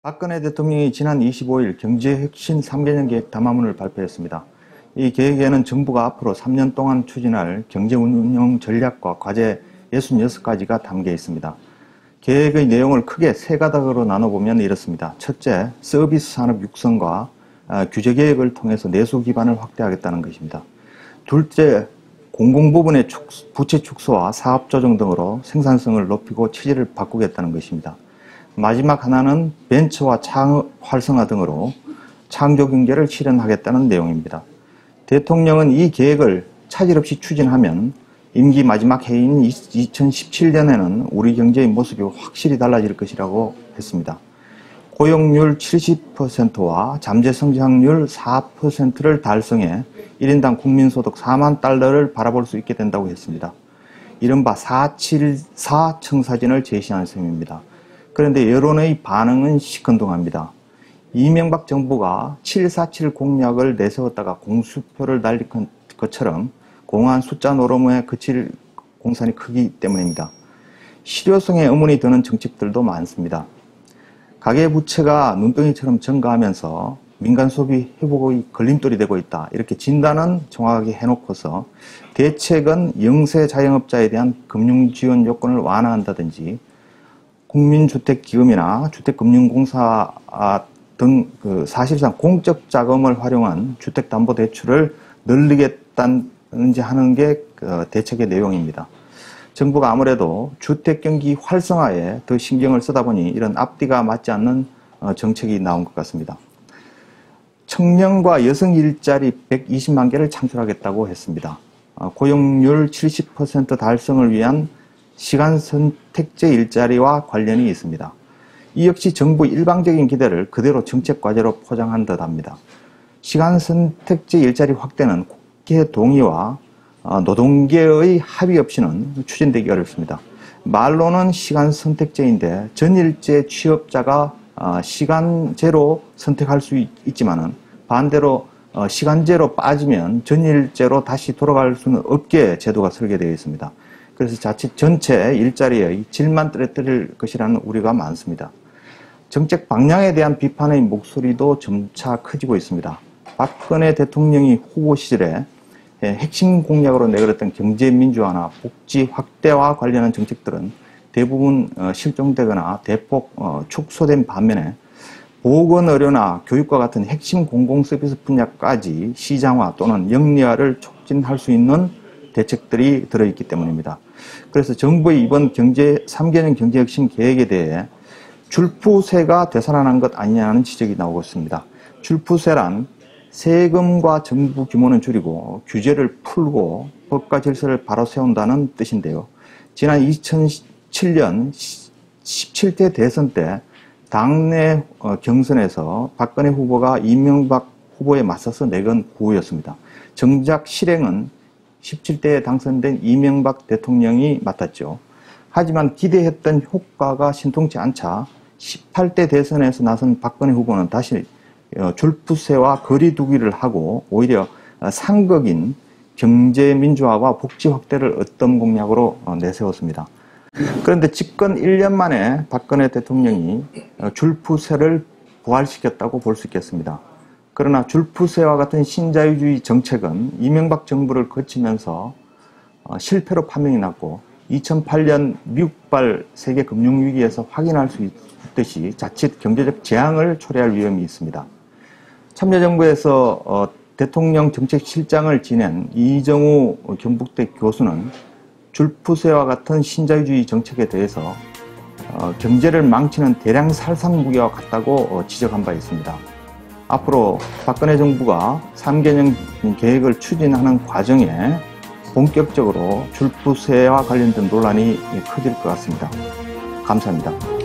박근혜 대통령이 지난 25일 경제혁신 3개년 계획 담화문을 발표했습니다. 이 계획에는 정부가 앞으로 3년 동안 추진할 경제운영 전략과 과제 66가지가 담겨 있습니다. 계획의 내용을 크게 세 가닥으로 나눠보면 이렇습니다. 첫째, 서비스 산업 육성과 규제 개혁을 통해서 내수 기반을 확대하겠다는 것입니다. 둘째, 공공부문의 부채 축소와 사업 조정 등으로 생산성을 높이고 체질을 바꾸겠다는 것입니다. 마지막 하나는 벤처와 창업 활성화 등으로 창조 경제를 실현하겠다는 내용입니다. 대통령은 이 계획을 차질 없이 추진하면 임기 마지막 해인 2017년에는 우리 경제의 모습이 확실히 달라질 것이라고 했습니다. 고용률 70%와 잠재 성장률 4%를 달성해 1인당 국민소득 4만 달러를 바라볼 수 있게 된다고 했습니다. 이른바 474 청사진을 제시한 셈입니다. 그런데 여론의 반응은 시큰둥합니다. 이명박 정부가 747 공약을 내세웠다가 공수표를 날린 것처럼 공허한 숫자 노름에 그칠 공산이 크기 때문입니다. 실효성에 의문이 드는 정책들도 많습니다. 가계부채가 눈덩이처럼 증가하면서 민간 소비 회복의 걸림돌이 되고 있다. 이렇게 진단은 정확하게 해놓고서 대책은 영세 자영업자에 대한 금융지원 요건을 완화한다든지 국민주택기금이나 주택금융공사 등 사실상 공적 자금을 활용한 주택담보대출을 늘리겠다는지 하는 게 대책의 내용입니다. 정부가 아무래도 주택경기 활성화에 더 신경을 쓰다 보니 이런 앞뒤가 맞지 않는 정책이 나온 것 같습니다. 청년과 여성 일자리 120만 개를 창출하겠다고 했습니다. 고용률 70% 달성을 위한 시간 선택제 일자리와 관련이 있습니다. 이 역시 정부 일방적인 기대를 그대로 정책 과제로 포장한 듯합니다. 시간 선택제 일자리 확대는 국회 동의와 노동계의 합의 없이는 추진되기 어렵습니다. 말로는 시간 선택제인데 전일제 취업자가 시간제로 선택할 수 있지만은 반대로 시간제로 빠지면 전일제로 다시 돌아갈 수는 없게 제도가 설계되어 있습니다. 그래서 자칫 전체 일자리의 질만 떨어뜨릴 것이라는 우려가 많습니다. 정책 방향에 대한 비판의 목소리도 점차 커지고 있습니다. 박근혜 대통령이 후보 시절에 핵심 공약으로 내걸었던 경제민주화나 복지 확대와 관련한 정책들은 대부분 실종되거나 대폭 축소된 반면에 보건, 의료나 교육과 같은 핵심 공공서비스 분야까지 시장화 또는 영리화를 촉진할 수 있는 대책들이 들어있기 때문입니다. 그래서 정부의 이번 3개년 경제혁신 계획에 대해 줄푸세가 되살아난 것 아니냐는 지적이 나오고 있습니다. 줄푸세란 세금과 정부 규모는 줄이고 규제를 풀고 법과 질서를 바로 세운다는 뜻인데요. 지난 2007년 17대 대선 때 당내 경선에서 박근혜 후보가 이명박 후보에 맞서서 내건 구호였습니다. 정작 실행은 17대에 당선된 이명박 대통령이 맡았죠. 하지만 기대했던 효과가 신통치 않자 18대 대선에서 나선 박근혜 후보는 다시 줄푸세와 거리두기를 하고 오히려 상극인 경제민주화와 복지 확대를 어떤 공약으로 내세웠습니다. 그런데 집권 1년 만에 박근혜 대통령이 줄푸세를 부활시켰다고 볼 수 있겠습니다. 그러나 줄푸세와 같은 신자유주의 정책은 이명박 정부를 거치면서 실패로 판명이 났고 2008년 미국발 세계 금융위기에서 확인할 수 있듯이 자칫 경제적 재앙을 초래할 위험이 있습니다. 참여정부에서 대통령 정책실장을 지낸 이정우 경북대 교수는 줄푸세와 같은 신자유주의 정책에 대해서 경제를 망치는 대량 살상무기와 같다고 지적한 바 있습니다. 앞으로 박근혜 정부가 3개년 계획을 추진하는 과정에 본격적으로 줄푸세와 관련된 논란이 커질 것 같습니다. 감사합니다.